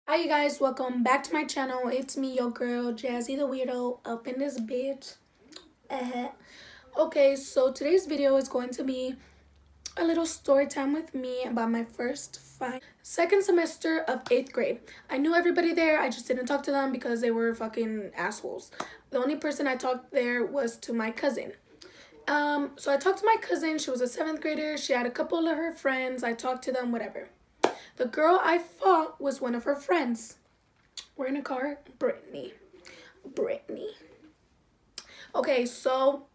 Hi you guys, welcome back to my channel. It's me, your girl, Jazzy the Weirdo, up in this bitch. Okay, so today's video is going to be a little story time with me about my second semester of 8th grade. I knew everybody there, I just didn't talk to them because they were fucking assholes. The only person I talked there was to my cousin. So I talked to my cousin, she was a 7th grader, she had a couple of her friends, I talked to them, whatever. The girl I fought was one of her friends. We're in a car. Brittany. Okay, so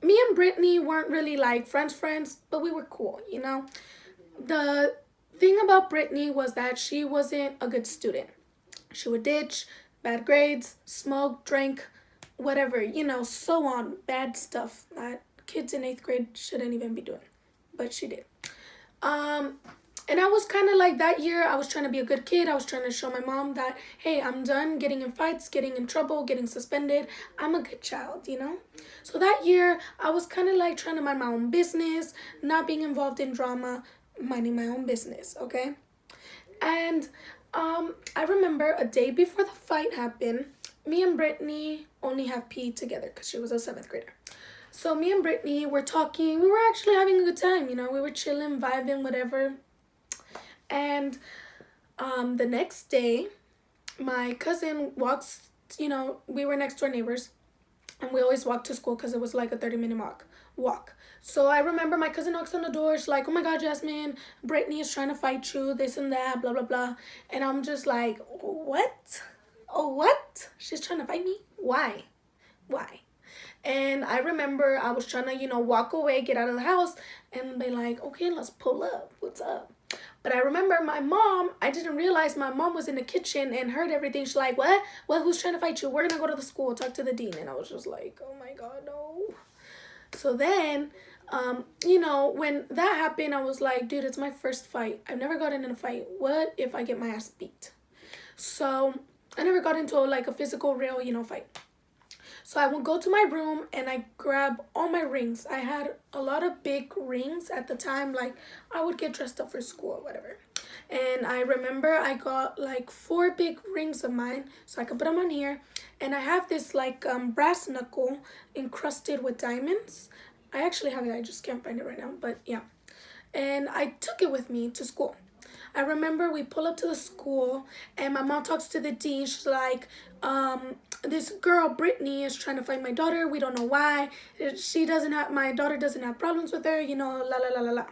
me and Brittany weren't really like friends, but we were cool, you know? The thing about Brittany was that she wasn't a good student. She would ditch, bad grades, smoke, drink, whatever, so on. Bad stuff that kids in 8th grade shouldn't even be doing. But she did. And I was kind of like that year, I was trying to be a good kid. I was trying to show my mom that, hey, I'm done getting in fights, getting in trouble, getting suspended. I'm a good child, So that year, I was kind of like trying to mind my own business, not being involved in drama, minding my own business, okay? And I remember a day before the fight happened, me and Brittany only have PE together because she was a 7th grader. So me and Brittany were talking. We were actually having a good time, we were chilling, vibing, whatever. And the next day, my cousin walks, we were next door neighbors, and we always walked to school because it was like a 30-minute walk. So I remember my cousin knocks on the door. She's like, oh my God, Jasmine, Brittany is trying to fight you, this and that, blah, blah, blah. And I'm just like, what? Oh, what? She's trying to fight me? Why? And I remember I was trying to, walk away, get out of the house, and be like, okay, let's pull up. What's up? But I remember my mom, I didn't realize my mom was in the kitchen and heard everything. She's like, what? What? Who's trying to fight you? We're going to go to the school, talk to the dean. And I was just like, oh my God, no. So then, when that happened, I was like, dude, it's my first fight. I've never gotten in a fight. What if I get my ass beat? So I never got into like a physical, real, fight. So I would go to my room and I grab all my rings. I had a lot of big rings at the time. Like I would get dressed up for school or whatever. And I remember I got like 4 big rings of mine so I could put them on here. And I have this like brass knuckle encrusted with diamonds. I actually have it. I just can't find it right now. But yeah. And I took it with me to school. I remember we pull up to the school and my mom talks to the dean. She's like, this girl, Brittany, is trying to fight my daughter. We don't know why. My daughter doesn't have problems with her, la, la, la, la, la.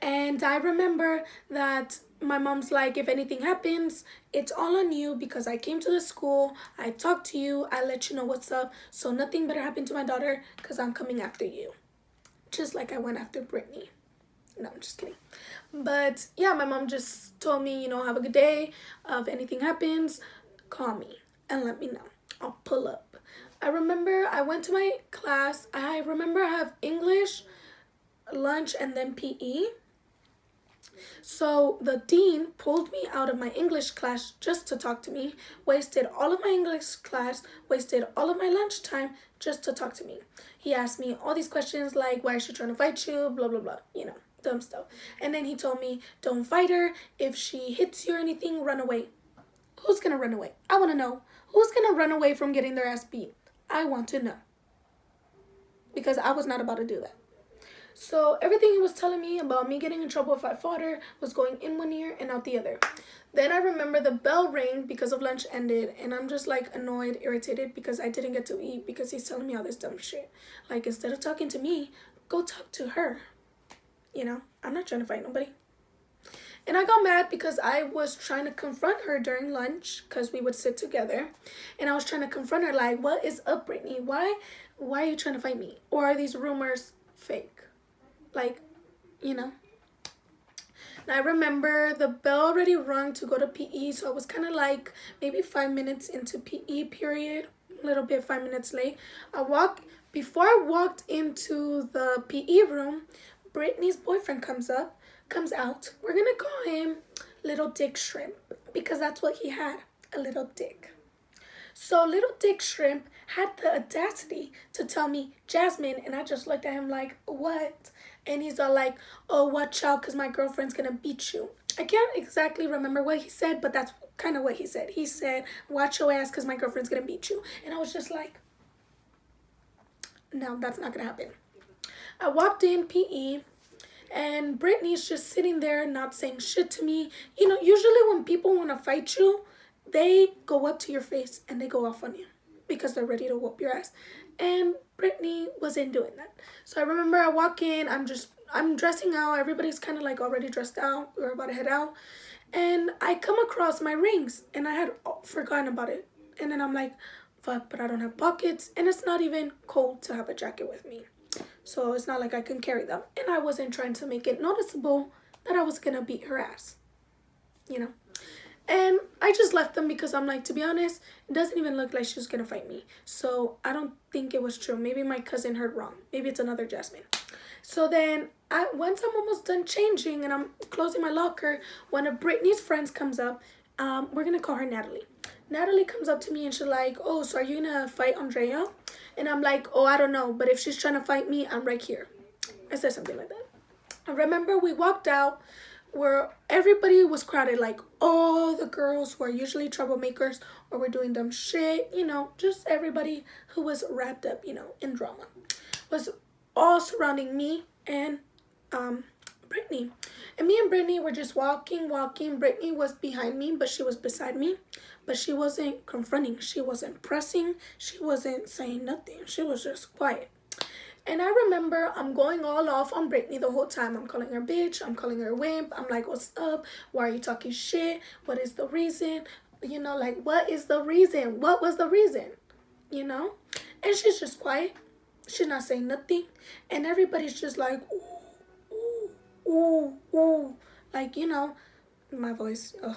And I remember that my mom's like, if anything happens, it's all on you because I came to the school, I talked to you, I let you know what's up. So nothing better happen to my daughter because I'm coming after you. Just like I went after Brittany. No, I'm just kidding. But yeah, my mom just told me, have a good day. If anything happens, call me and let me know. I'll pull up. I remember I went to my class. I remember I have English, lunch, and then PE. So the dean pulled me out of my English class just to talk to me, wasted all of my English class, wasted all of my lunchtime just to talk to me. He asked me all these questions like, why is she trying to fight you, blah, blah, blah, dumb stuff. And then he told me, don't fight her. If she hits you or anything, run away. Who's gonna run away? I want to know. Who's gonna run away from getting their ass beat? I want to know. Because I was not about to do that. So everything he was telling me about me getting in trouble if I fought her was going in one ear and out the other. Then I remember the bell rang because of lunch ended, and I'm just like annoyed, irritated because I didn't get to eat because he's telling me all this dumb shit. Like, instead of talking to me, go talk to her. I'm not trying to fight nobody. And I got mad because I was trying to confront her during lunch because we would sit together. And I was trying to confront her like, what is up, Brittany? Why are you trying to fight me? Or are these rumors fake? Like, And I remember the bell already rung to go to PE. So I was kind of like maybe 5 minutes into PE period. A little bit, 5 minutes late. Before I walked into the PE room, Brittany's boyfriend comes out. We're gonna call him Little Dick Shrimp because that's what he had, a little dick. So Little Dick Shrimp had the audacity to tell me, Jasmine, and I just looked at him like, what? And he's all like, oh, watch out because my girlfriend's gonna beat you. I can't exactly remember what he said, but that's kind of what he said. He said, watch your ass because my girlfriend's gonna beat you. And I was just like, no, that's not gonna happen. I walked in PE, and Brittany's just sitting there not saying shit to me. You know, usually when people want to fight you, they go up to your face and they go off on you because they're ready to whoop your ass. And Brittany wasn't doing that. So I remember I walk in, I'm dressing out. Everybody's kind of like already dressed out. We were about to head out. And I come across my rings and I had forgotten about it. And then I'm like, fuck, but I don't have pockets and it's not even cold to have a jacket with me. So it's not like I can carry them. And I wasn't trying to make it noticeable that I was going to beat her ass, you know. And I just left them because I'm like, to be honest, it doesn't even look like she's going to fight me. So I don't think it was true. Maybe my cousin heard wrong. Maybe it's another Jasmine. So then once I'm almost done changing and I'm closing my locker, one of Brittany's friends comes up. We're going to call her Natalie. Natalie comes up to me and she's like, oh, so are you going to fight Andrea? And I'm like, oh, I don't know. But if she's trying to fight me, I'm right here. I said something like that. I remember we walked out where everybody was crowded, like all the girls who are usually troublemakers or were doing dumb shit, you know, just everybody who was wrapped up, you know, in drama was all surrounding me and Brittany. And me and Brittany were just walking. Brittany was behind me, but she was beside me. But she wasn't confronting. She wasn't pressing. She wasn't saying nothing. She was just quiet. And I remember I'm going all off on Brittany the whole time. I'm calling her bitch. I'm calling her wimp. I'm like, what's up? Why are you talking shit? What is the reason? You know, like, what is the reason? What was the reason? You know? And she's just quiet. She's not saying nothing. And everybody's just like, ooh, ooh, ooh, ooh. Like, you know, my voice, ugh.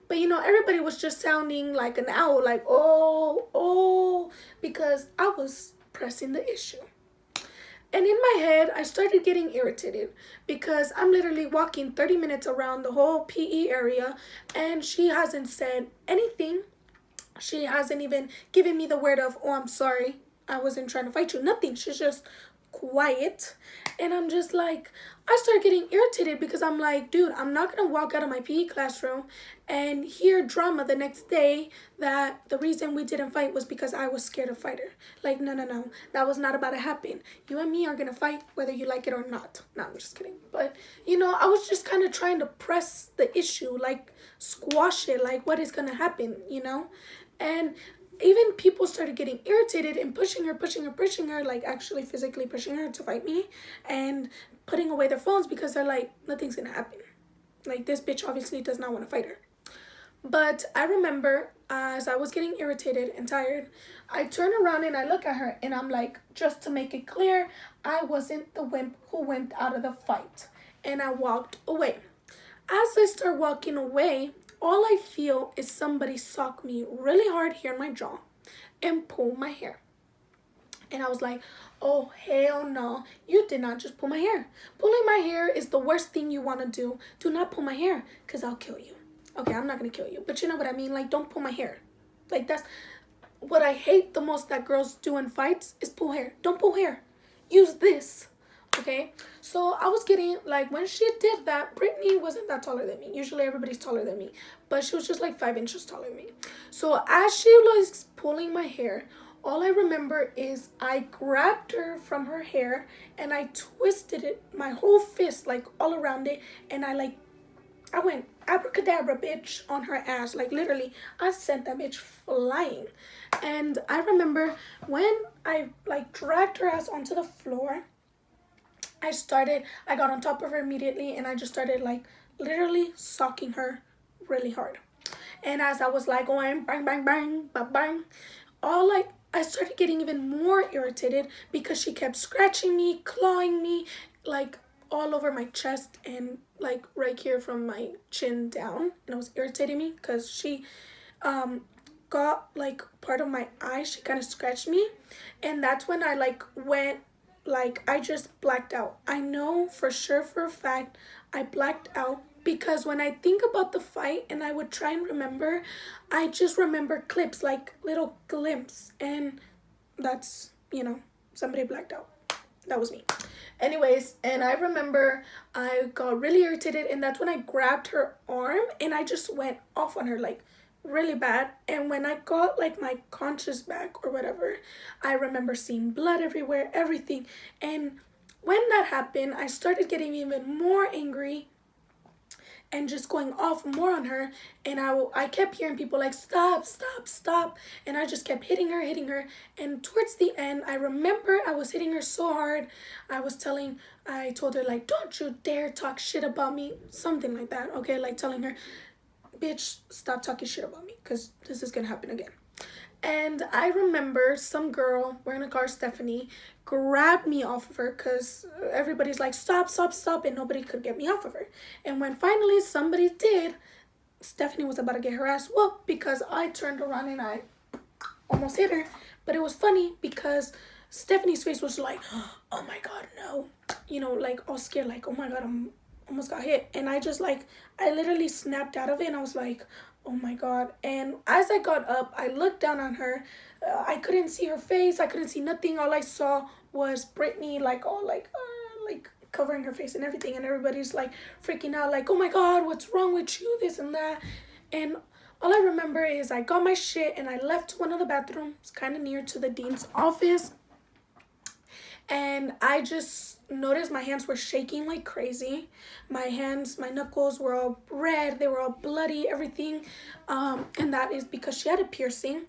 But, you know, everybody was just sounding like an owl, like, oh, oh, because I was pressing the issue. And in my head, I started getting irritated because I'm literally walking 30 minutes around the whole PE area and she hasn't said anything. She hasn't even given me the word of, oh, I'm sorry. I wasn't trying to fight you. Nothing. She's just quiet. And I'm just like, I start getting irritated because I'm like, dude, I'm not going to walk out of my PE classroom and hear drama the next day that the reason we didn't fight was because I was scared to fight her. Like, no. That was not about to happen. You and me are going to fight whether you like it or not. No, I'm just kidding. But, you know, I was just kind of trying to press the issue, like squash it, like what is going to happen, you know? And even people started getting irritated and pushing her, like actually physically pushing her to fight me and putting away their phones because they're like, nothing's gonna happen. Like, this bitch obviously does not want to fight her. But I remember as I was getting irritated and tired, I turn around and I look at her and I'm like, just to make it clear, I wasn't the wimp who went out of the fight. And I walked away. As I start walking away, all I feel is somebody sock me really hard here in my jaw and pull my hair. And I was like, oh, hell no. You did not just pull my hair. Pulling my hair is the worst thing you want to do. Do not pull my hair because I'll kill you. Okay, I'm not going to kill you. But you know what I mean? Like, don't pull my hair. Like, that's what I hate the most that girls do in fights is pull hair. Don't pull hair. Use this. Okay, so I was getting, like, when she did that, Brittany wasn't that taller than me. Usually everybody's taller than me, but she was just like 5 inches taller than me. So as she was pulling my hair, all I remember is I grabbed her from her hair and I twisted it, my whole fist, like all around it, and I went abracadabra, bitch, on her ass. Like, literally, I sent that bitch flying. And I remember when I, like, dragged her ass onto the floor, I got on top of her immediately and I just started, like, literally socking her really hard. And as I was, like, going bang, bang, bang, bang, bang, I started getting even more irritated because she kept scratching me, clawing me, like, all over my chest and, like, right here from my chin down. And it was irritating me because she got, like, part of my eye. She kind of scratched me. And that's when I, like, went, like, I just blacked out. I know for sure, for a fact, I blacked out because when I think about the fight and I would try and remember, I just remember clips, like little glimpses, and that's, you know, somebody blacked out. That was me. Anyways, and I remember I got really irritated, and that's when I grabbed her arm and I just went off on her like really bad. And when I got like my conscious back or whatever, I remember seeing blood everywhere, everything. And when that happened, I started getting even more angry and just going off more on her. And I kept hearing people like, stop, stop, stop. And I just kept hitting her, hitting her. And towards the end, I remember I was hitting her so hard. I told her like, don't you dare talk shit about me. Something like that, okay? Like telling her, bitch, stop talking shit about me, because this is going to happen again. And I remember some girl, we're in a car, Stephanie, grabbed me off of her because everybody's like, stop, stop, stop, and nobody could get me off of her. And when finally somebody did, Stephanie was about to get her ass whooped because I turned around and I almost hit her. But it was funny because Stephanie's face was like, oh my God, no. You know, like all scared, like, oh my God, I'm almost got hit. And I just like, I literally snapped out of it and I was like, oh my God. And as I got up, I looked down on her. I couldn't see her face. I couldn't see nothing. All I saw was Brittany like all like covering her face and everything. And everybody's like freaking out like, oh my God, what's wrong with you? This and that. And all I remember is I got my shit and I left to one of the bathrooms kind of near to the dean's office. And I just noticed my hands were shaking like crazy. My knuckles were all red. They were all bloody, everything. And that is because she had a piercing.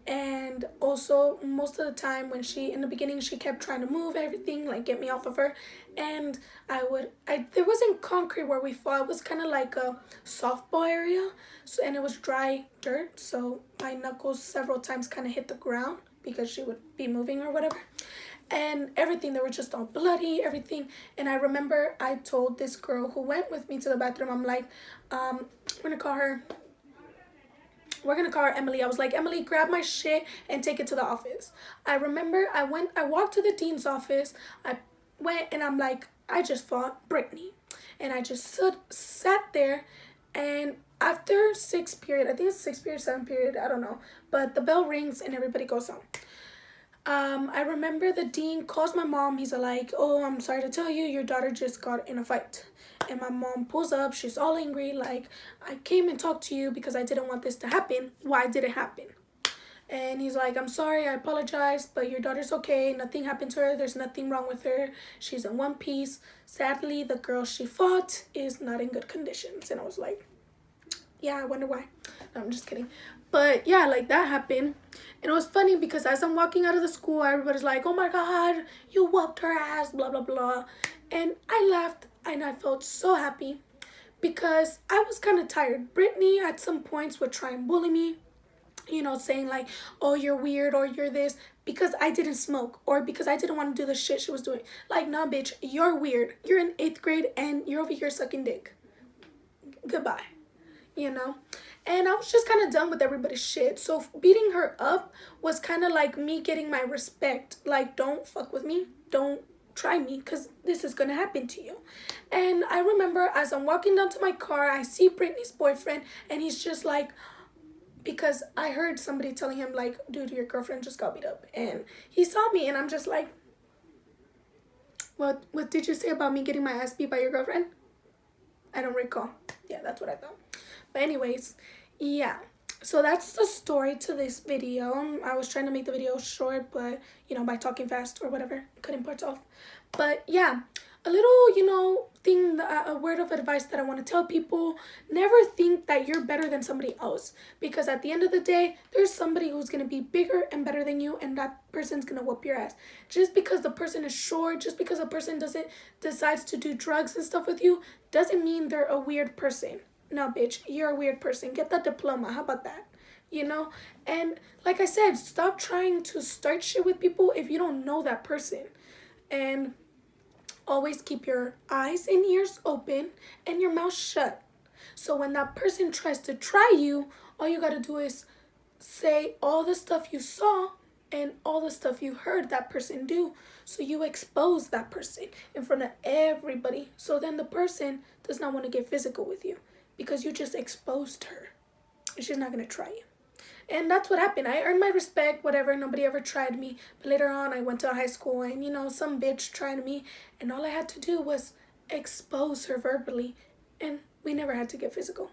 And also, most of the time in the beginning, she kept trying to move everything, like get me off of her. And there wasn't concrete where we fought. It was kind of like a softball area. So, and it was dry dirt. So my knuckles several times kind of hit the ground because she would be moving or whatever. And everything, they were just all bloody, everything. And I remember I told this girl who went with me to the bathroom, I'm like, we're gonna call her Emily. I was like, Emily, grab my shit and take it to the office. I remember I walked to the dean's office. I went and I'm like, I just fought Brittany. And I just sat there, and after 6th period, I think it's 6th period, 7th period, I don't know, but the bell rings and everybody goes home. I remember the dean calls my mom. He's like, oh, I'm sorry to tell you, your daughter just got in a fight. And my mom pulls up. She's all angry. Like, I came and talked to you because I didn't want this to happen. Why did it happen? And he's like, I'm sorry. I apologize. But your daughter's okay. Nothing happened to her. There's nothing wrong with her. She's in one piece. Sadly, the girl she fought is not in good conditions. And I was like, yeah, I wonder why. No, I'm just kidding. But yeah, like that happened. And it was funny because as I'm walking out of the school, everybody's like, oh my God, you whooped her ass, blah, blah, blah. And I laughed and I felt so happy because I was kind of tired. Brittany at some points would try and bully me, you know, saying like, oh, you're weird or you're this, because I didn't smoke or because I didn't want to do the shit she was doing. Like, nah, bitch, you're weird. You're in 8th grade and you're over here sucking dick. Goodbye. You know? And I was just kind of done with everybody's shit. So beating her up was kind of like me getting my respect. Like, don't fuck with me. Don't try me, because this is going to happen to you. And I remember as I'm walking down to my car, I see Brittany's boyfriend, and he's just like, because I heard somebody telling him like, dude, your girlfriend just got beat up. And he saw me, and I'm just like, what did you say about me getting my ass beat by your girlfriend? I don't recall. Yeah, that's what I thought. But anyways, yeah. So that's the story to this video. I was trying to make the video short, but, you know, by talking fast or whatever, cutting parts off. But yeah, a little, you know, thing, a word of advice that I want to tell people: never think that you're better than somebody else, because at the end of the day, there's somebody who's going to be bigger and better than you, and that person's going to whoop your ass. Just because the person is short, just because a person decides to do drugs and stuff with you, doesn't mean they're a weird person. No, bitch, you're a weird person. Get that diploma. How about that? You know? And like I said, stop trying to start shit with people if you don't know that person. And always keep your eyes and ears open and your mouth shut. So when that person tries to try you, all you gotta do is say all the stuff you saw and all the stuff you heard that person do. So you expose that person in front of everybody. So then the person does not want to get physical with you, because you just exposed her. She's not going to try you. And that's what happened. I earned my respect, whatever. Nobody ever tried me. But later on, I went to high school and, some bitch tried me. And all I had to do was expose her verbally. And we never had to get physical.